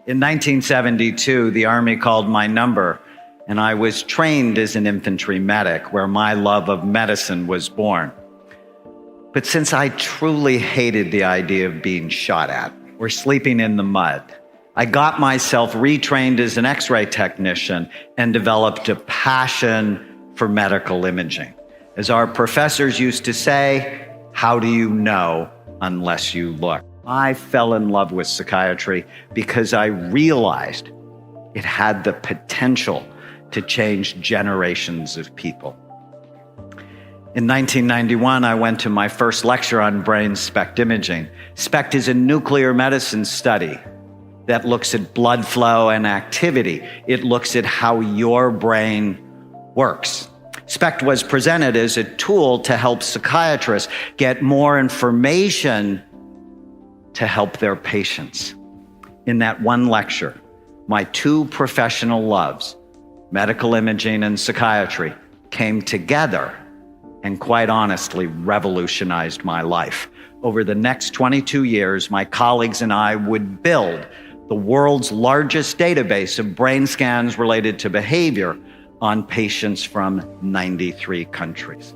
In 1972, the Army called my number, and I was trained as an infantry medic, where my love of medicine was born. But since I truly hated the idea of being shot at or sleeping in the mud, I got myself retrained as an X-ray technician and developed a passion for medical imaging. As our professors used to say, how do you know unless you look? I fell in love with psychiatry because I realized it had the potential to change generations of people. In 1991, I went to my first lecture on brain SPECT imaging. SPECT is a nuclear medicine study that looks at blood flow and activity. It looks at how your brain works. SPECT was presented as a tool to help psychiatrists get more information to help their patients. In that one lecture, my two professional loves, medical imaging and psychiatry, came together and quite honestly revolutionized my life. Over the next 22 years, my colleagues and I would build the world's largest database of brain scans related to behavior on patients from 93 countries.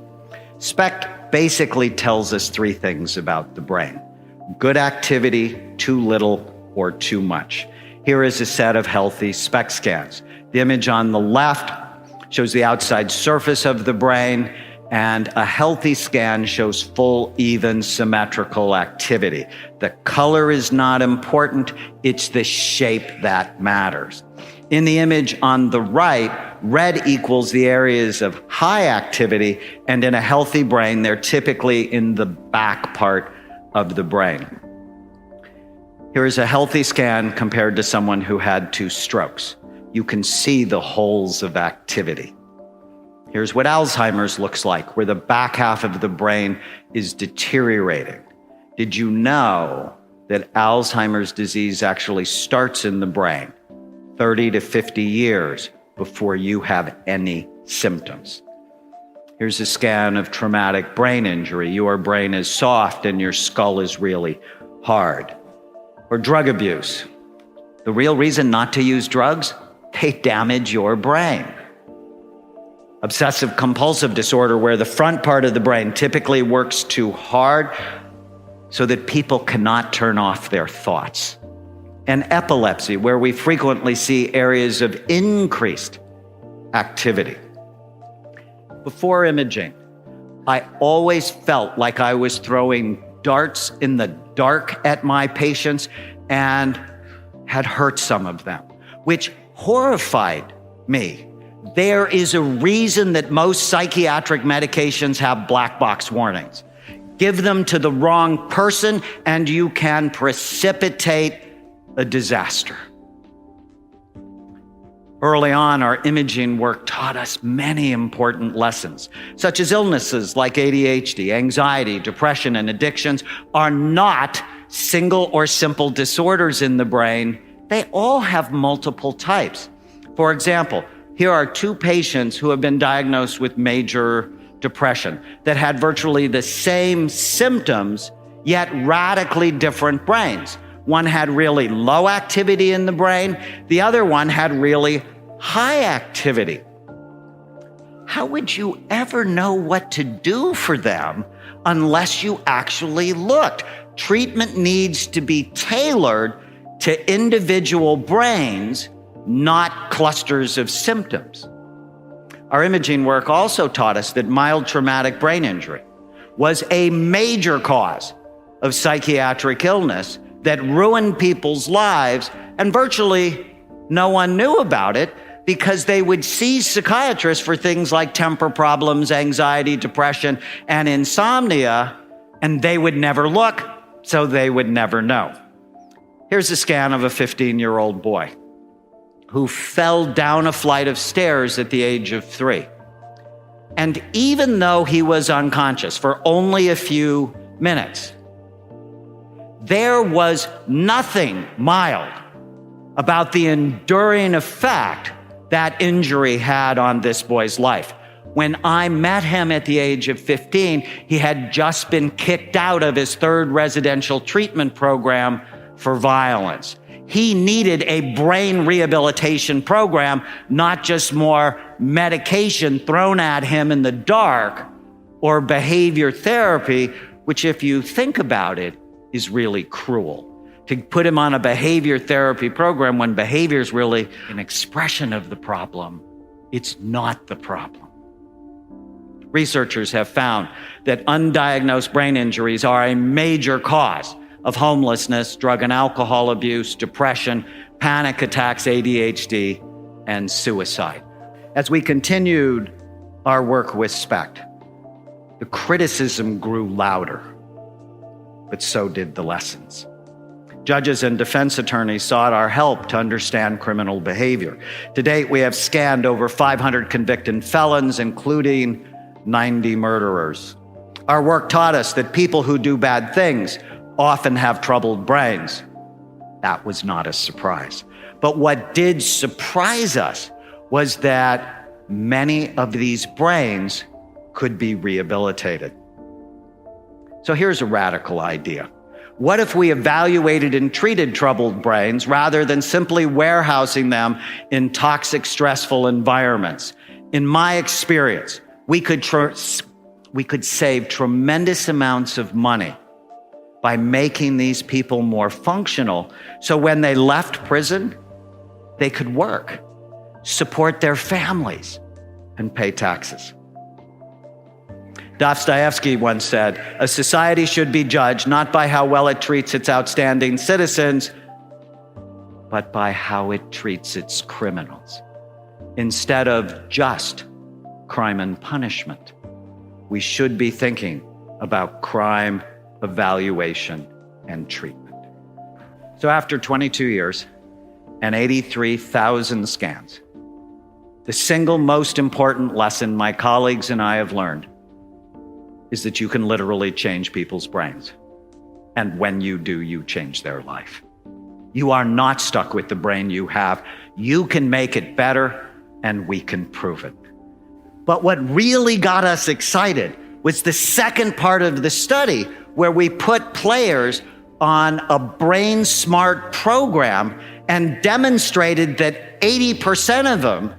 SPECT basically tells us three things about the brain: good activity, too little, or too much. Here is a set of healthy SPECT scans. The image on the left shows the outside surface of the brain, and a healthy scan shows full, even, symmetrical activity. The color is not important, it's the shape that matters. In the image on the right, red equals the areas of high activity, and in a healthy brain, they're typically in the back part of the brain. Here is a healthy scan compared to someone who had 2 strokes. You can see the holes of activity. Here's what Alzheimer's looks like, where the back half of the brain is deteriorating. Did you know that Alzheimer's disease actually starts in the brain 30 to 50 years before you have any symptoms? Here's a scan of traumatic brain injury. Your brain is soft and your skull is really hard. Or drug abuse. The real reason not to use drugs? They damage your brain. Obsessive compulsive disorder, where the front part of the brain typically works too hard so that people cannot turn off their thoughts. And epilepsy, where we frequently see areas of increased activity. Before imaging, I always felt like I was throwing darts in the dark at my patients and had hurt some of them, which horrified me. There is a reason that most psychiatric medications have black box warnings. Give them to the wrong person and you can precipitate a disaster. Early on, our imaging work taught us many important lessons, such as illnesses like ADHD, anxiety, depression, and addictions are not single or simple disorders in the brain. They all have multiple types. For example, here are 2 patients who have been diagnosed with major depression that had virtually the same symptoms, yet radically different brains. One had really low activity in the brain. The other one had really high activity. How would you ever know what to do for them unless you actually looked? Treatment needs to be tailored to individual brains, not clusters of symptoms. Our imaging work also taught us that mild traumatic brain injury was a major cause of psychiatric illness that ruined people's lives, and virtually no one knew about it because they would see psychiatrists for things like temper problems, anxiety, depression, and insomnia, and they would never look, so they would never know. Here's a scan of a 15-year-old boy who fell down a flight of stairs at the age of 3. And even though he was unconscious for only a few minutes, there was nothing mild about the enduring effect that injury had on this boy's life. When I met him at the age of 15, he had just been kicked out of his 3rd residential treatment program for violence. He needed a brain rehabilitation program, not just more medication thrown at him in the dark or behavior therapy, which, if you think about it, is really cruel. To put him on a behavior therapy program when behavior is really an expression of the problem, it's not the problem. Researchers have found that undiagnosed brain injuries are a major cause of homelessness, drug and alcohol abuse, depression, panic attacks, ADHD, and suicide. As we continued our work with SPECT, the criticism grew louder, but so did the lessons. Judges and defense attorneys sought our help to understand criminal behavior. To date, we have scanned over 500 convicted felons, including 90 murderers. Our work taught us that people who do bad things often have troubled brains. That was not a surprise. But what did surprise us was that many of these brains could be rehabilitated. So here's a radical idea. What if we evaluated and treated troubled brains rather than simply warehousing them in toxic, stressful environments? In my experience, we could save tremendous amounts of money by making these people more functional, so when they left prison, they could work, support their families, and pay taxes. Dostoevsky once said, "A society should be judged not by how well it treats its outstanding citizens, but by how it treats its criminals." Instead of just crime and punishment, we should be thinking about crime, evaluation, and treatment. So after 22 years and 83,000 scans, the single most important lesson my colleagues and I have learned is that you can literally change people's brains. And when you do, you change their life. You are not stuck with the brain you have. You can make it better, and we can prove it. But what really got us excited was the second part of the study, where we put players on a brain smart program and demonstrated that 80% of them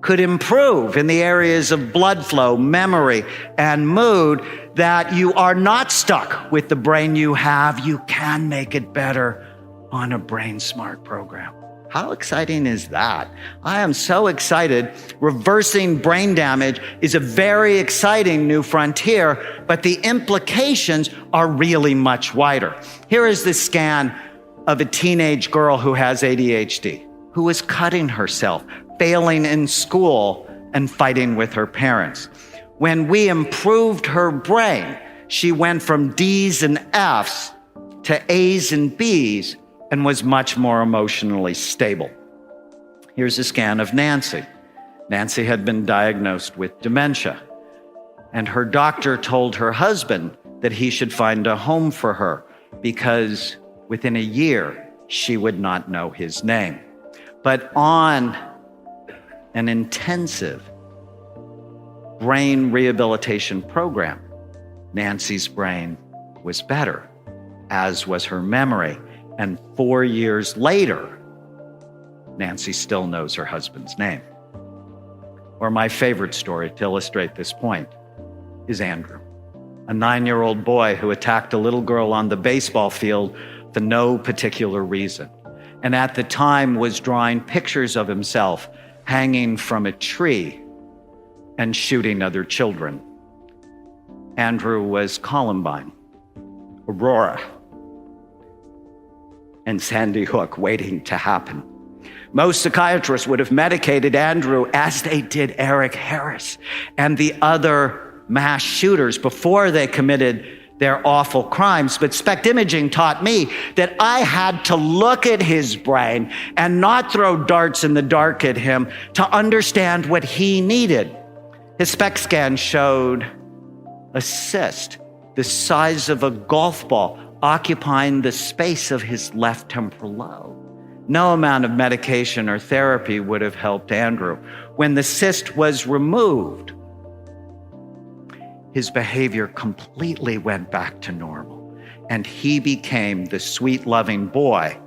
could improve in the areas of blood flow, memory, and mood, that you are not stuck with the brain you have. You can make it better on a brain smart program. How exciting is that? I am so excited. Reversing brain damage is a very exciting new frontier, but the implications are really much wider. Here is the scan of a teenage girl who has ADHD, who was cutting herself, failing in school, and fighting with her parents. When we improved her brain, she went from D's and F's to A's and B's and was much more emotionally stable. Here's a scan of Nancy. Nancy had been diagnosed with dementia, and her doctor told her husband that he should find a home for her because within a year, she would not know his name. But on an intensive brain rehabilitation program, Nancy's brain was better, as was her memory. And 4 years later, Nancy still knows her husband's name. Or my favorite story to illustrate this point is Andrew, a 9-year-old boy who attacked a little girl on the baseball field for no particular reason, and at the time was drawing pictures of himself hanging from a tree and shooting other children. Andrew was Columbine, Aurora, and Sandy Hook waiting to happen. Most psychiatrists would have medicated Andrew as they did Eric Harris and the other mass shooters before they committed their awful crimes. But SPECT imaging taught me that I had to look at his brain and not throw darts in the dark at him to understand what he needed. His SPECT scan showed a cyst the size of a golf ball occupying the space of his left temporal lobe. No amount of medication or therapy would have helped Andrew. When the cyst was removed, his behavior completely went back to normal, and he became the sweet, loving boy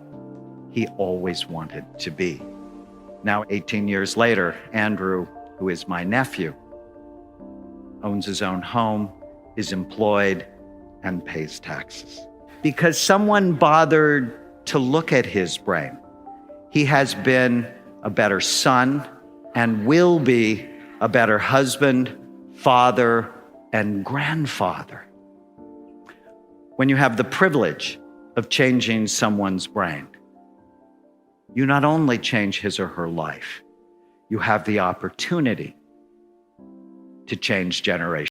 he always wanted to be. Now, 18 years later, Andrew, who is my nephew, owns his own home, is employed, and pays taxes. Because someone bothered to look at his brain. He has been a better son and will be a better husband, father, and grandfather. When you have the privilege of changing someone's brain, you not only change his or her life, you have the opportunity to change generations.